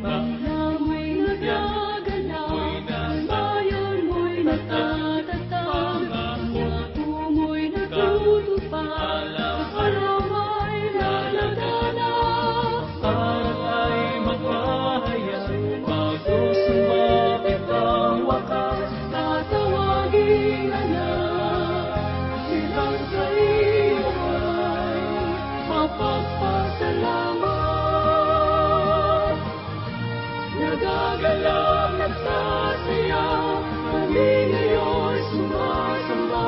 Manila mo'y nagagalaw, bayan mo'y nagtatatag, pangako mo'y natutupad, araw ay lalagana. Para ay magpahayag, bago sumapit ang wakas, Tatawagin na lang, silang sa iyo ay mapagpasalamat. Nagagalak, nagsasayaw, kami ngayon'y sumasamba,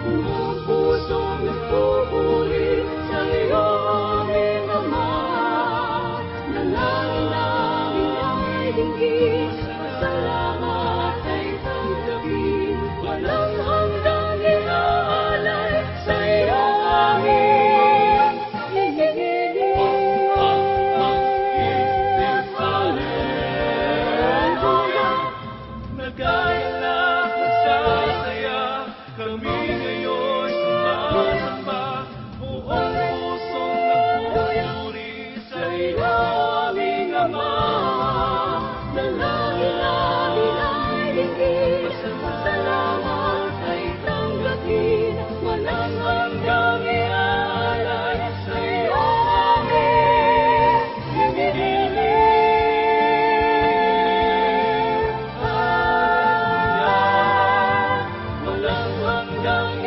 buong pusong nagpupuri sa iyo aming Ama. Nalangin ay dinggin, pasalamat ay tanggapin, walang hanggang inaalay sa iyo aming hinihiling. Hallelujah! nagkailak, nagsasaya, kami ngayon sumasamba, buong pusong nagpupuri sa iyo aming Ama. Nalangin ay dinggin, pasalamat ay tanggapin, walang hanggang iaalay sa iyo aming hinihiling. Walang hanggang